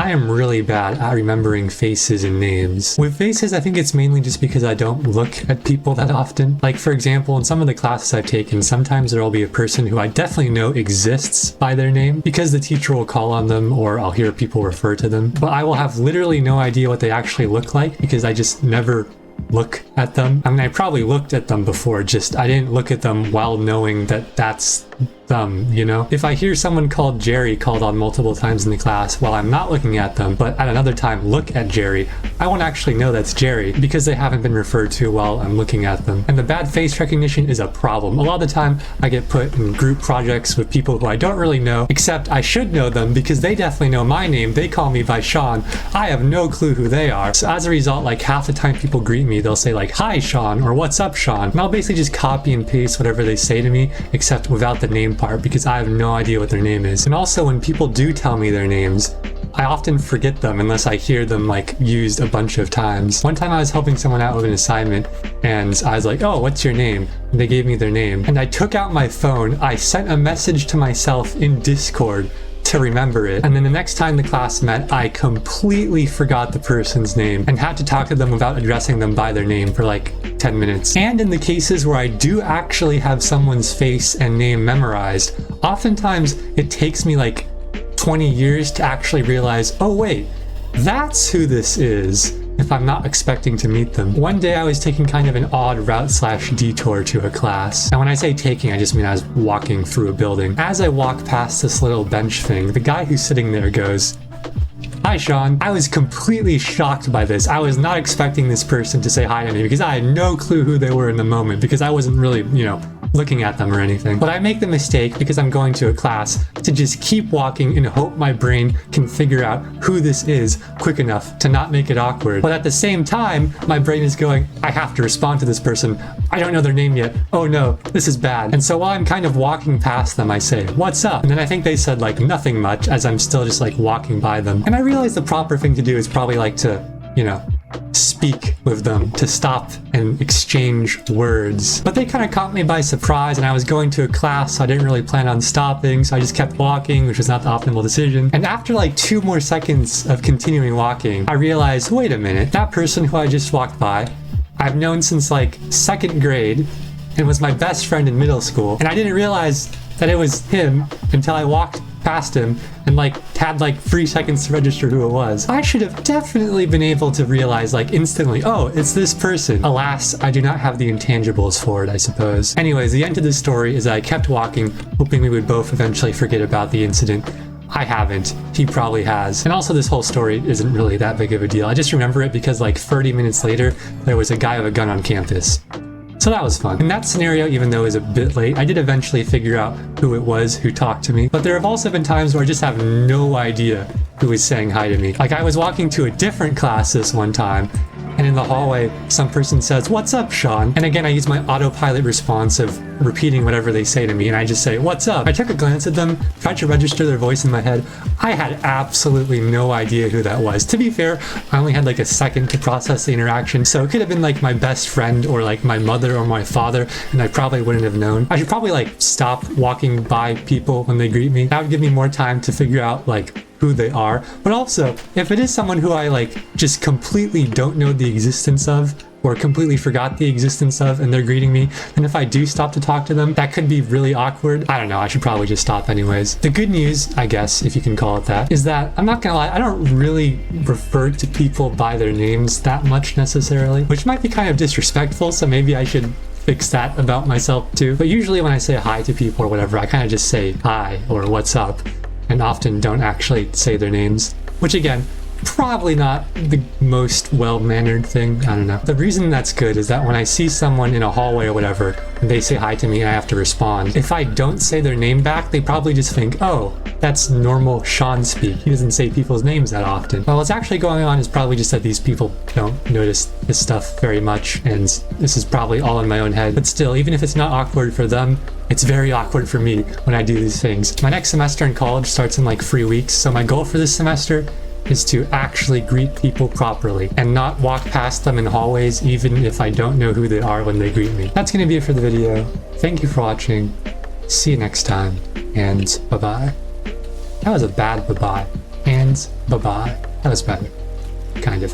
I am really bad at remembering faces and names. With faces, I think it's mainly just because I don't look at people that often. Like, for example, in some of the classes I've taken, sometimes there will be a person who I definitely know exists by their name because the teacher will call on them or I'll hear people refer to them. But I will have literally no idea what they actually look like because I just never look at them. I mean, I probably looked at them before, just I didn't look at them while knowing that that's them, you know? If I hear someone called Jerry called on multiple times in the class while I'm not looking at them, but at another time look at Jerry, I won't actually know that's Jerry because they haven't been referred to while I'm looking at them. And the bad face recognition is a problem. A lot of the time I get put in group projects with people who I don't really know, except I should know them because they definitely know my name. They call me by Sean. I have no clue who they are. So as a result, like half the time people greet me, they'll say like, "Hi Sean," or "What's up Sean?" And I'll basically just copy and paste whatever they say to me, except without the name part because I have no idea what their name is. And also when people do tell me their names, I often forget them unless I hear them like used a bunch of times. One time I was helping someone out with an assignment and I was like, "Oh, what's your name?" And they gave me their name. And I took out my phone, I sent a message to myself in Discord to remember it. And then the next time the class met, I completely forgot the person's name and had to talk to them without addressing them by their name for like 10 minutes. And in the cases where I do actually have someone's face and name memorized, oftentimes it takes me like 20 years to actually realize, oh wait, that's who this is, if I'm not expecting to meet them. One day I was taking kind of an odd route/detour to a class. And when I say taking, I just mean I was walking through a building. As I walk past this little bench thing, the guy who's sitting there goes, "Hi, Sean." I was completely shocked by this. I was not expecting this person to say hi to me because I had no clue who they were in the moment because I wasn't really, looking at them or anything. But I make the mistake because I'm going to a class to just keep walking and hope my brain can figure out who this is quick enough to not make it awkward. But at the same time, my brain is going, I have to respond to this person. I don't know their name yet. Oh no, this is bad. And so while I'm kind of walking past them, I say, "What's up?" And then I think they said like nothing much as I'm still just like walking by them. And I realize the proper thing to do is probably like to, speak with them, to stop and exchange words. But they kind of caught me by surprise and I was going to a class, so I didn't really plan on stopping, so I just kept walking, which was not the optimal decision. And after like 2 more seconds of continuing walking, I realized, wait a minute, that person who I just walked by, I've known since like 2nd grade and was my best friend in middle school. And I didn't realize that it was him until I walked past him and like had like 3 seconds to register who it was. I should have definitely been able to realize like instantly, oh, it's this person. Alas, I do not have the intangibles for it, I suppose. Anyways, the end of this story is that I kept walking, hoping we would both eventually forget about the incident. I haven't. He probably has. And also this whole story isn't really that big of a deal. I just remember it because like 30 minutes later, there was a guy with a gun on campus. So that was fun. In that scenario, even though it was a bit late, I did eventually figure out who it was who talked to me. But there have also been times where I just have no idea who was saying hi to me. Like I was walking to a different class this one time, and in the hallway, some person says, "What's up, Sean?" And again, I use my autopilot response of repeating whatever they say to me, and I just say, "What's up?" I took a glance at them, tried to register their voice in my head. I had absolutely no idea who that was. To be fair, I only had like a second to process the interaction, so it could have been like my best friend or like my mother or my father, and I probably wouldn't have known. I should probably like stop walking by people when they greet me. That would give me more time to figure out like who they are. But also, if it is someone who I like just completely don't know the existence of or completely forgot the existence of and they're greeting me, then if I do stop to talk to them, that could be really awkward. I don't know, I should probably just stop anyways. The good news, I guess, if you can call it that, is that I'm not gonna lie, I don't really refer to people by their names that much necessarily, which might be kind of disrespectful, so maybe I should fix that about myself too. But usually when I say hi to people or whatever, I kind of just say hi or what's up, and often don't actually say their names, which again, probably not the most well-mannered thing. I don't know. The reason that's good is that when I see someone in a hallway or whatever, and they say hi to me and I have to respond, if I don't say their name back, they probably just think, oh, that's normal Sean speak. He doesn't say people's names that often. Well, what's actually going on is probably just that these people don't notice this stuff very much, and this is probably all in my own head. But still, even if it's not awkward for them, it's very awkward for me when I do these things. My next semester in college starts in like 3 weeks, so my goal for this semester is to actually greet people properly and not walk past them in hallways even if I don't know who they are when they greet me. That's gonna be it for the video. Thank you for watching. See you next time, and bye-bye. That was a bad bye-bye. And bye-bye. That was better. Kind of.